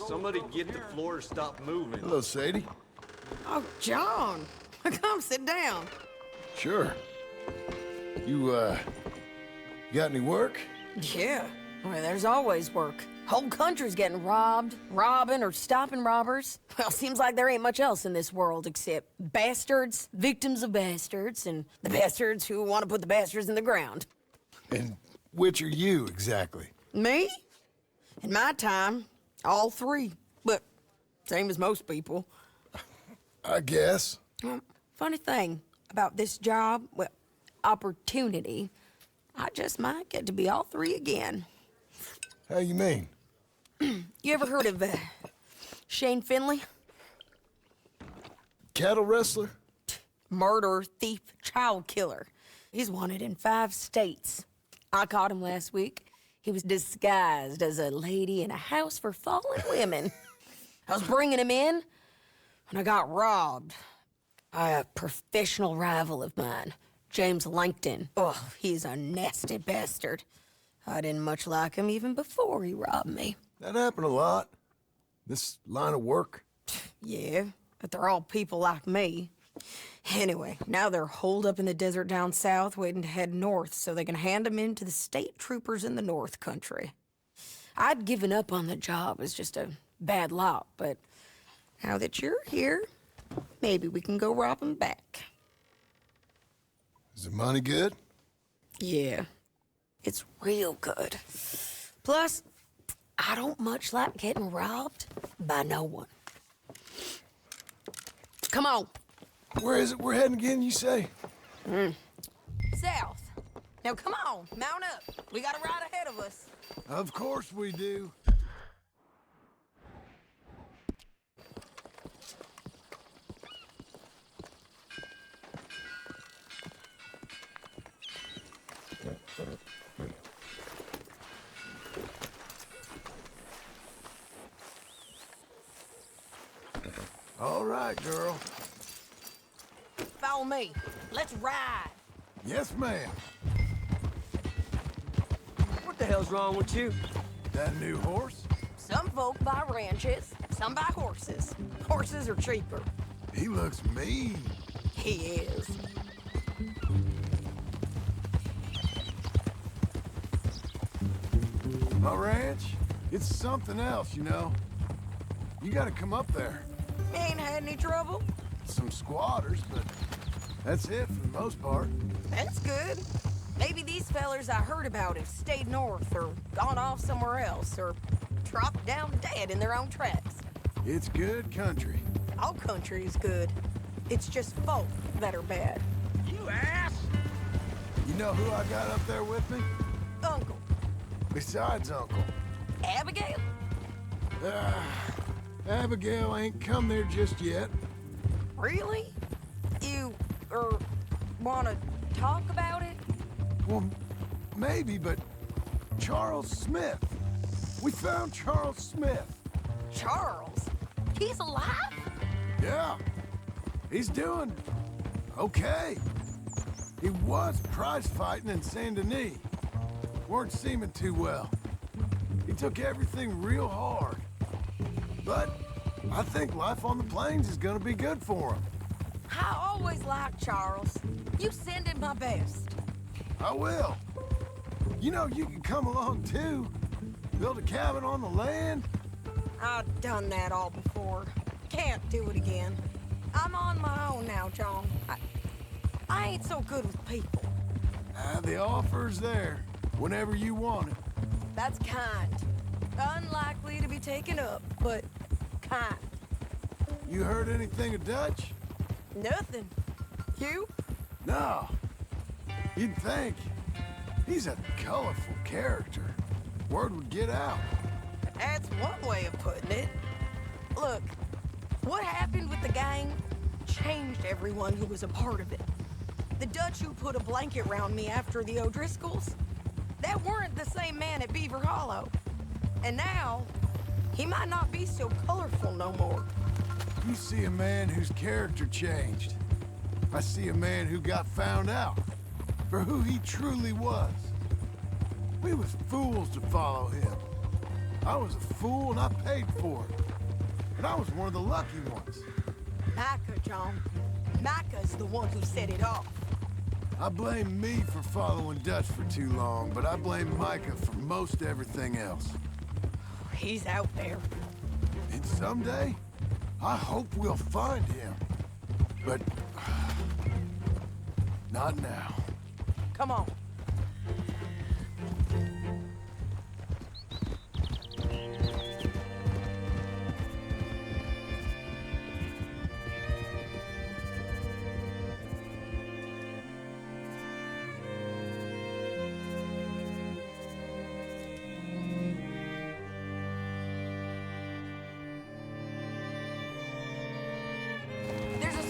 Somebody get the floor to stop moving. Hello, Sadie. Oh, John. Come sit down. Sure. You got any work? Yeah. Well, there's always work. Whole country's getting robbed, robbing, or stopping robbers. Well, seems like there ain't much else in this world except bastards, victims of bastards, and the bastards who want to put the bastards in the ground. And which are you, exactly? Me? In my time, all three. But same as most people. I guess. Funny thing about this job, well, opportunity, I just might get to be all three again. How you mean? You ever heard of Shane Finley? Cattle wrestler? Murderer, thief, child killer. He's wanted in 5 states. I caught him last week. He was disguised as a lady in a house for fallen women. I was bringing him in, and I got robbed by a professional rival of mine, James Langton. Oh, he's a nasty bastard. I didn't much like him even before he robbed me. That happened a lot. This line of work. Yeah, but they're all people like me. Anyway, now they're holed up in the desert down south, waiting to head north so they can hand them in to the state troopers in the north country. I'd given up on the job as just a bad lot, but now that you're here, maybe we can go rob them back. Is the money good? Yeah, it's real good. Plus, I don't much like getting robbed by no one. Come on. Where is it we're heading again, you say? South. Now come on, mount up. We got a ride ahead of us. Of course we do. All right, girl. Follow me. Let's ride. Yes, ma'am. What the hell's wrong with you? That new horse? Some folk buy ranches, some buy horses. Horses are cheaper. He looks mean. He is. My ranch, it's something else, you know. You gotta come up there. You ain't had any trouble? Some squatters, but that's it for the most part. That's good. Maybe these fellers I heard about have stayed north or gone off somewhere else or dropped down dead in their own tracks. It's good country. All country is good. It's just folk that are bad. You ass! You know who I got up there with me? Uncle. Besides Uncle. Abigail? Abigail ain't come there just yet. Really? You, wanna talk about it? Well, maybe, but Charles Smith. We found Charles Smith. Charles? He's alive? Yeah. He's doing okay. He was prize fighting in Saint Denis. Weren't seeming too well. He took everything real hard. But I think life on the plains is gonna be good for him. I always liked Charles. You send him my best. I will. You know, you can come along too. Build a cabin on the land. I've done that all before. Can't do it again. I'm on my own now, John. I ain't so good with people. The offer's there whenever you want it. That's kind. Unlikely to be taken up, but kind. You heard anything of Dutch? Nothing. You? No. You'd think. He's a colorful character. Word would get out. That's one way of putting it. Look, what happened with the gang changed everyone who was a part of it. The Dutch who put a blanket around me after the O'Driscolls, that weren't the same man at Beaver Hollow. And now, he might not be so colorful no more. You see a man whose character changed. I see a man who got found out for who he truly was. We was fools to follow him. I was a fool and I paid for it. And I was one of the lucky ones. Micah, John. Micah's the one who set it off. I blame me for following Dutch for too long, but I blame Micah for most everything else. He's out there. And someday, I hope we'll find him. But... not now. Come on.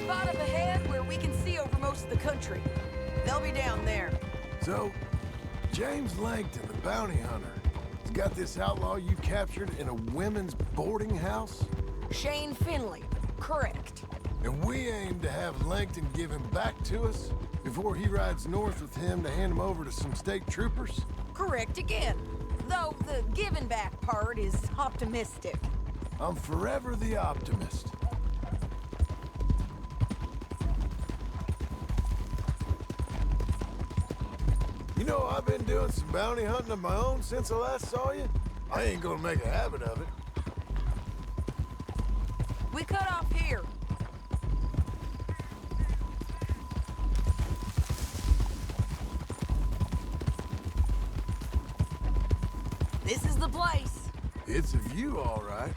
Spot up ahead where we can see over most of the country. They'll be down there. So, James Langton, the bounty hunter, has got this outlaw you captured in a women's boarding house? Shane Finley, correct. And we aim to have Langton give him back to us before he rides north with him to hand him over to some state troopers? Correct again. Though the giving back part is optimistic. I'm forever the optimist. You know, I've been doing some bounty hunting of my own since I last saw you. I ain't gonna make a habit of it. We cut off here. This is the place. It's a view, all right.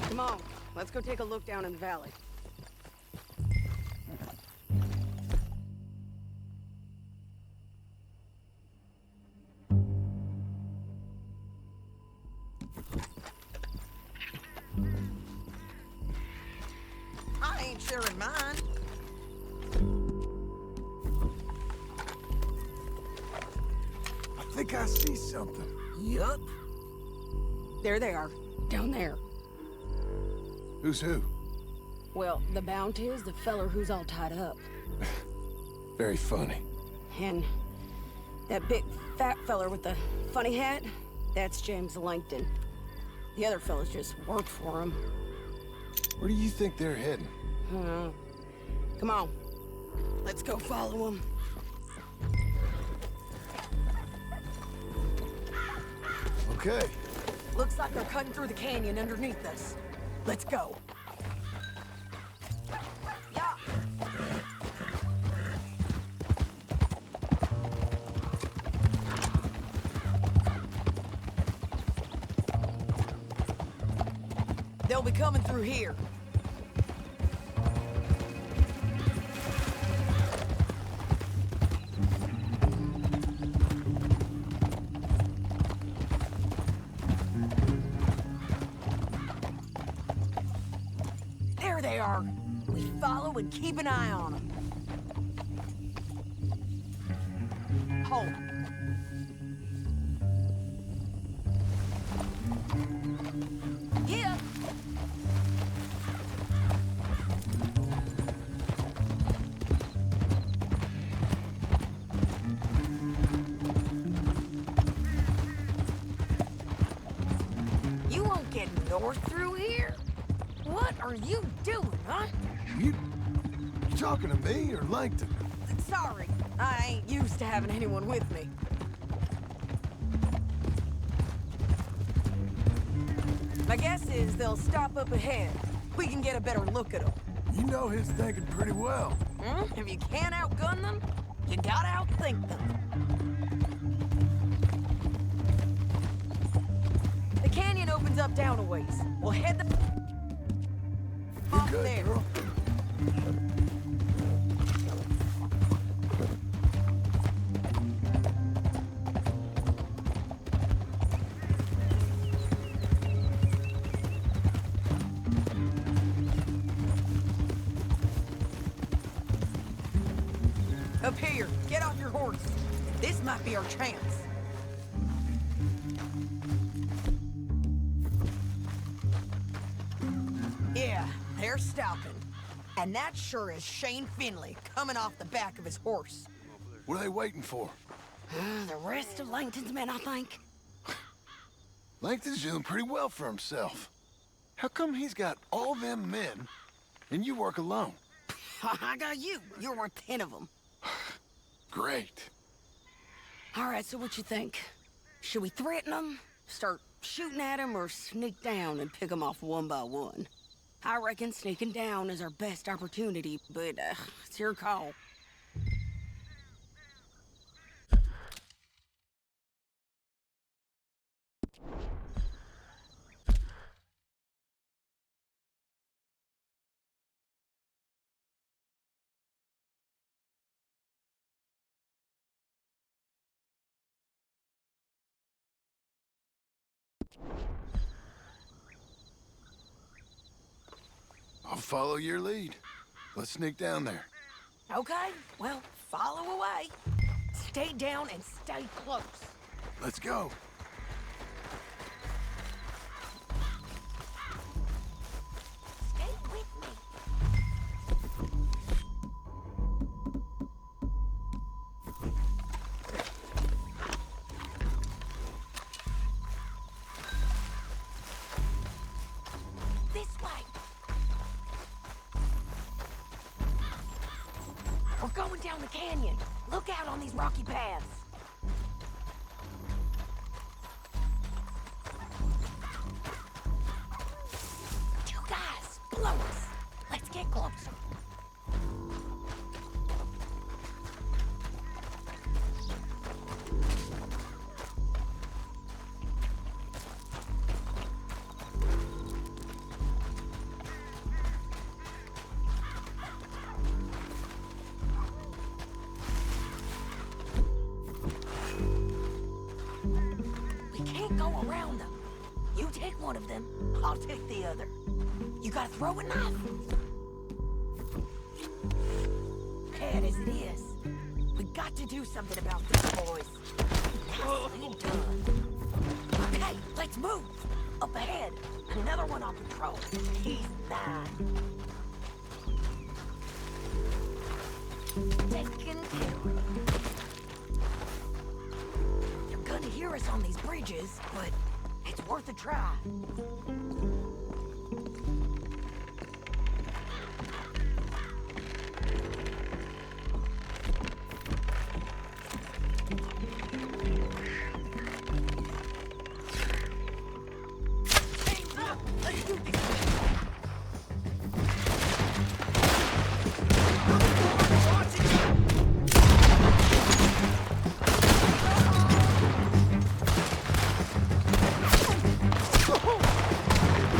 Come on, let's go take a look down in the valley. I ain't sharing mine. I think I see something. Yup. There they are, down there. Who's who? Well, the bounty is the feller who's all tied up. Very funny. And that big fat feller with the funny hat, that's James Langton. The other fellas just worked for him. Where do you think they're heading? Come on, let's go follow them. Okay. Looks like they're cutting through the canyon underneath us. Let's go. Yeah. They'll be coming through here. There they are. We follow and keep an eye on them. Hold. Yeah. You won't get north through here? What are you doing, huh? You talking to me or Langton? Sorry, I ain't used to having anyone with me. My guess is they'll stop up ahead. We can get a better look at them. You know his thinking pretty well. If you can't outgun them, you gotta outthink them. The canyon opens up down a ways. We'll head the... You're off good, there. girl. Up here, get off your horse. This might be our chance. Yeah, they're stopping. And that sure is Shane Finley coming off the back of his horse. What are they waiting for? The rest of Langton's men, I think. Langton's doing pretty well for himself. How come he's got all them men, and you work alone? I got you. You're worth 10 of them. Great. All right, so what you think? Should we threaten them, start shooting at them, or sneak down and pick them off one by one? I reckon sneaking down is our best opportunity, but it's your call. I'll follow your lead. Let's sneak down there. Okay, well, follow away. Stay down and stay close. Let's go. Stay with me. This way. We're going down the canyon. Look out on these rocky paths. Two guys, close. Let's get closer. We can't go around them. You take one of them, I'll take the other. You gotta throw a knife. Bad as it is, we got to do something about this, boys. Nicely done. Okay, let's move. Up ahead, another one on patrol. He's 9. Taken care of. You're gonna hear us on these bridges, but it's worth a try. Let's do this.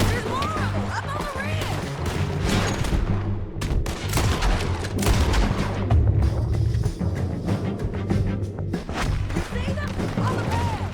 There's more of them! Up on the ridge! You see them? On the path!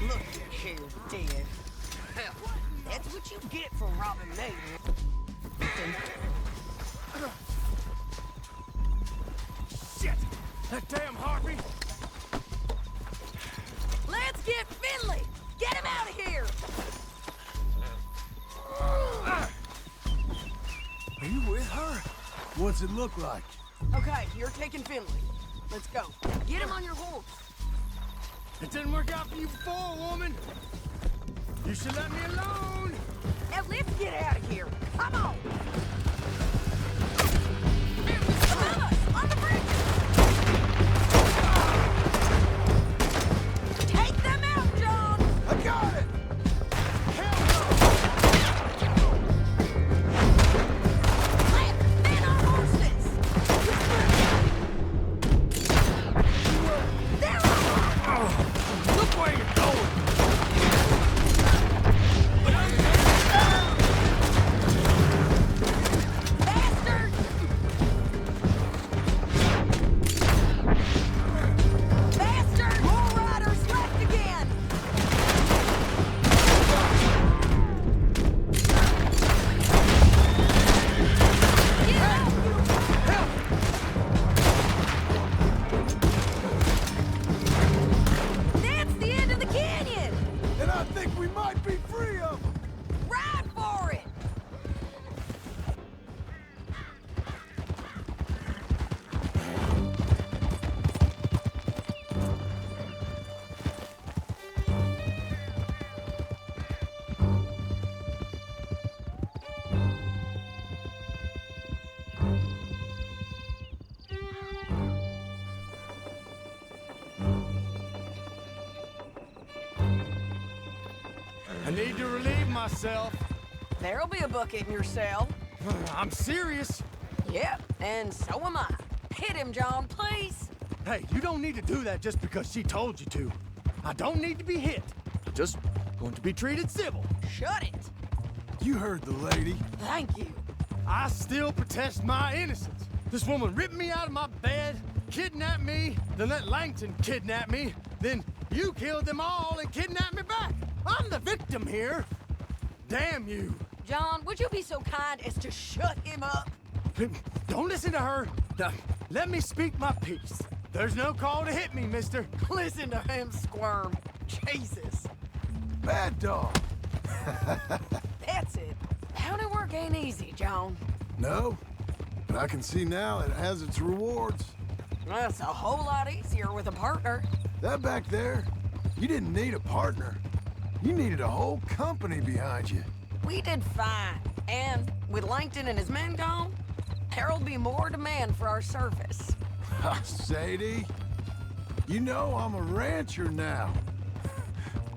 Look here, dead. Hell, that's what you get for robbing me. Shit! That damn harpy! Let's get Finley! Get him out of here! Are you with her? What's it look like? Okay, you're taking Finley. Let's go. Get him on your horse. It didn't work out for you before, woman. You should let me alone. Now let's get out of here. Come on! Above us! On the bridge! Take them out, John! I got it! Left! Man on horses! They're on! Look where you're going! Bastard! Bastard! More riders left again! Get up, you... That's the end of the canyon! And I think we might be free of them. Ride for it! I need to relieve myself. There'll be a bucket in your cell. I'm serious. Yep, and so am I. Hit him, John, please. Hey, you don't need to do that just because she told you to. I don't need to be hit. I'm just going to be treated civil. Shut it. You heard the lady. Thank you. I still protest my innocence. This woman ripped me out of my bed, kidnapped me, then let Langton kidnap me, then you killed them all and kidnapped me back. I'm the victim here. Damn you. John, would you be so kind as to shut him up? Don't listen to her. Now, let me speak my piece. There's no call to hit me, mister. Listen to him squirm. Jesus. Bad dog. That's it. County work ain't easy, John. No, but I can see now it has its rewards. That's a whole lot easier with a partner. That back there, you didn't need a partner. You needed a whole company behind you. We did fine. And with Langton and his men gone, there'll be more demand for our service. Sadie, you know I'm a rancher now.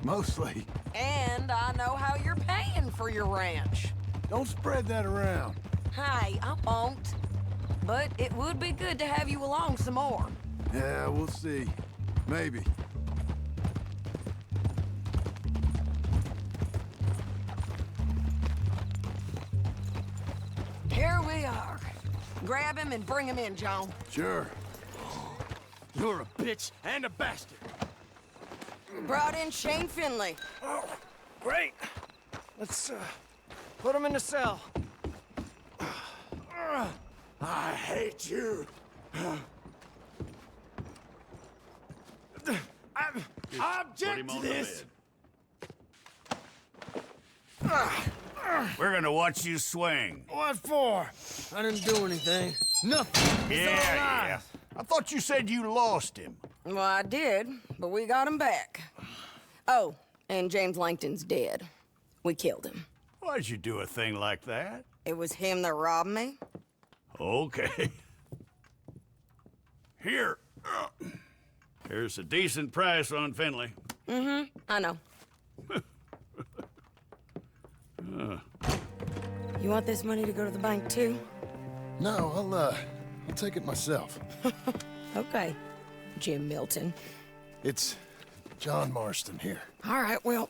Mostly. And I know how you're paying for your ranch. Don't spread that around. Hey, I won't. But it would be good to have you along some more. Yeah, we'll see. Maybe. Here we are. Grab him and bring him in, John. Sure. You're a bitch and a bastard. Brought in Shane Finley. Oh, great. Let's, put him in the cell. I hate you. I object to this. We're gonna watch you swing. What for? I didn't do anything. Nothing. It's all Yeah. lies. I thought you said you lost him. Well, I did, but we got him back. Oh, and James Langton's dead. We killed him. Why'd you do a thing like that? It was him that robbed me. Okay. Here. Here's a decent price on Finley. I know. You want this money to go to the bank, too? No, I'll take it myself. Okay, Jim Milton. It's John Marston here. All right, well,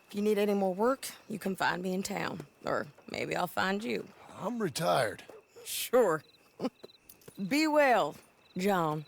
if you need any more work, you can find me in town. Or maybe I'll find you. I'm retired. Sure. Be well, John.